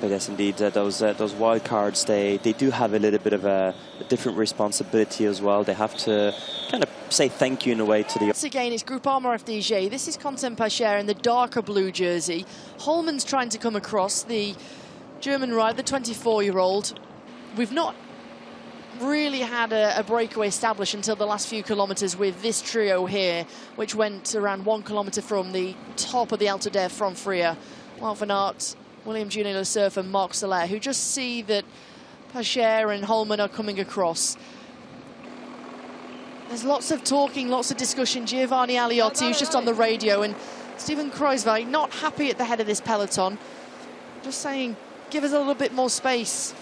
But yes, indeed, those wild cards, they do have a little bit of a different responsibility as well. They have to kind of say thank you in a way to the... Once again, it's Groupama FDJ. This is Quentin Pacher in the darker blue jersey. Holman's trying to come across, the German rider, the 24-year-old. We've not really had a breakaway established until the last few kilometres with this trio here, which went around 1 kilometre from the top of the Alto d'Huez from Fria. Wout van Aert, William Junior Le Cerf and Marc Soler, who just see that Pacher and Holman are coming across. There's lots of talking, lots of discussion. Giovanni Aliotti, who's just on the radio, and Steven Kruijswijk, not happy at the head of this peloton. Just saying, give us a little bit more space.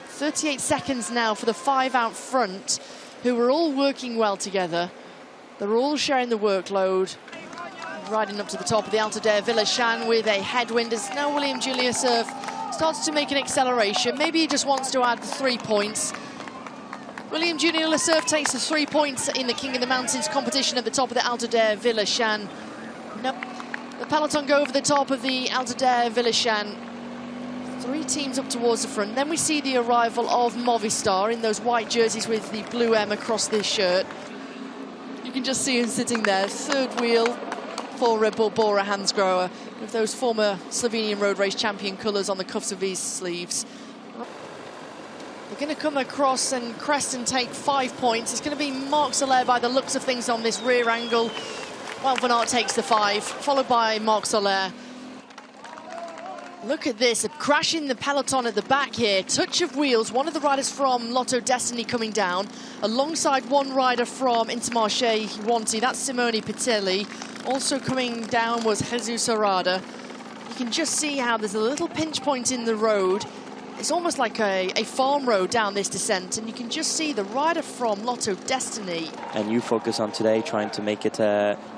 38 seconds now for the 5 out front, who are all working well together. They're all sharing the workload. Riding up to the top of the Alto d'Huez Villachan with a headwind as now William Junior Le Cerf starts to make an acceleration. Maybe he just wants to add the 3 points. William Junior Le Cerf takes the 3 points in the King of the Mountains competition at the top of the Alto d'Huez Villachan. Nope. The peloton go over the top of the Alto d'Huez Villachan. 3 teams up towards the front. Then we see the arrival of Movistar in those white jerseys with the blue M across this shirt. You can just see him sitting there, third wheel for Red Bull Bora Hansgrohe, with those former Slovenian road race champion colours on the cuffs of his sleeves. They're going to come across and crest and take 5 points. It's going to be Marc Soler by the looks of things on this rear angle. Wout van Aert takes the 5, followed by Marc Soler. Look at this, a crash in the peloton at the back here. Touch of wheels, one of the riders from Lotto Destiny coming down, alongside one rider from Intermarché Wanty, that's Simone Pitelli. Also coming down was Jesus Arada. You can just see how there's a little pinch point in the road. It's almost like a farm road down this descent, and you can just see the rider from Lotto Destiny. And you focus on today, trying to make it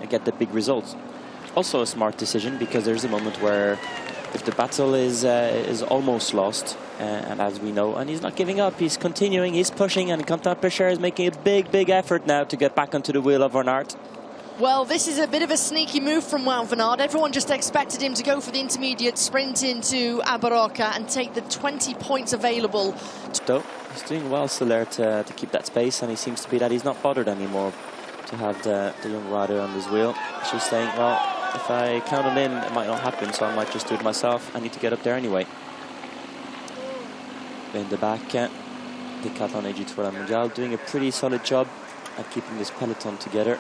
get the big results. Also a smart decision, because there's a moment where if the battle is almost lost, and as we know, and he's not giving up, he's continuing, he's pushing, and Quentin Pacher is making a big effort now to get back onto the wheel of Van Aert. Well, this is a bit of a sneaky move from Wout van Aert. Everyone just expected him to go for the intermediate sprint into Abaroca and take the 20 points available. So he's doing well, Soler, to keep that space, and he seems to be that he's not bothered anymore to have the young rider on his wheel. She's saying, well, if I count him in, it might not happen, so I might just do it myself. I need to get up there anyway. In the back, Decathlon AG Tour Mondial doing a pretty solid job at keeping this peloton together.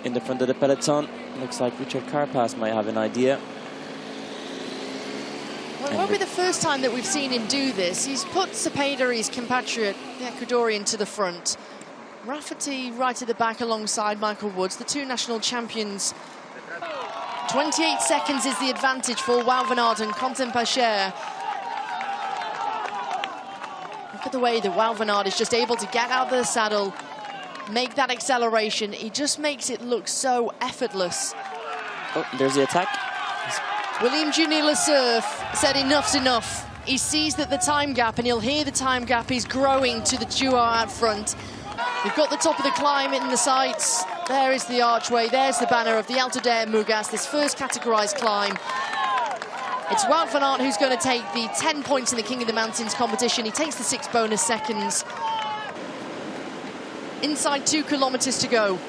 In the front of the peloton, looks like Richard Carapaz might have an idea. Well, it won't be the first time that we've seen him do this. He's put Cepeda, his compatriot, the Ecuadorian, to the front. Rafferty right at the back alongside Michael Woods, the 2 national champions. 28 seconds is the advantage for Wout van Aert and Quentin Pacher. Look at the way that Wout van Aert is just able to get out of the saddle, make that acceleration. He just makes it look so effortless. Oh, there's the attack. William Junior Le Cerf said enough's enough. He sees that the time gap, and he'll hear the time gap is growing to the duo out front. We've got the top of the climb in the sights. There is the archway. There's the banner of the Alto d'Huez Mugas, this first categorised climb. It's Wout van Aert who's going to take the 10 points in the King of the Mountains competition. He takes the 6 bonus seconds. Inside 2 kilometres to go.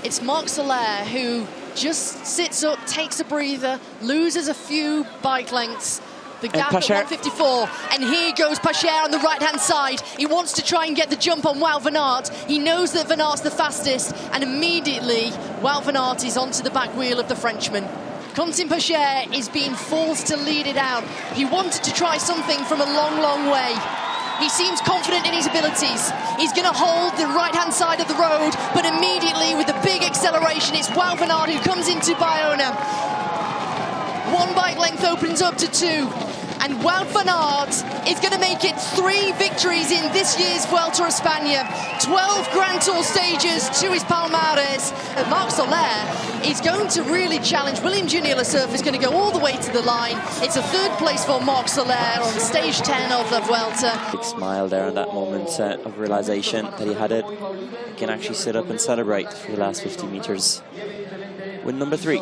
It's Marc Soler who just sits up, takes a breather, loses a few bike lengths. The gap at 154, and here goes Pacher on the right-hand side. He wants to try and get the jump on Wout van Aert. He knows that Van Aert's the fastest, and immediately Wout van Aert is onto the back wheel of the Frenchman. Quentin Pacher is being forced to lead it out. He wanted to try something from a long way. He seems confident in his abilities. He's going to hold the right-hand side of the road, but immediately with a big acceleration, it's Wout van Aert who comes into Bayona. 1 bike length opens up to 2, and Wout van Aert is going to make it 3 victories in this year's Vuelta a España. 12 Grand Tour stages to his palmares. And Marc Soler is going to really challenge. William Junior Le Cerf is going to go all the way to the line. It's a 3rd place for Marc Soler on stage 10 of the Vuelta. Big smile there in that moment of realization that he had it. He can actually sit up and celebrate for the last 50 meters. Win number 3.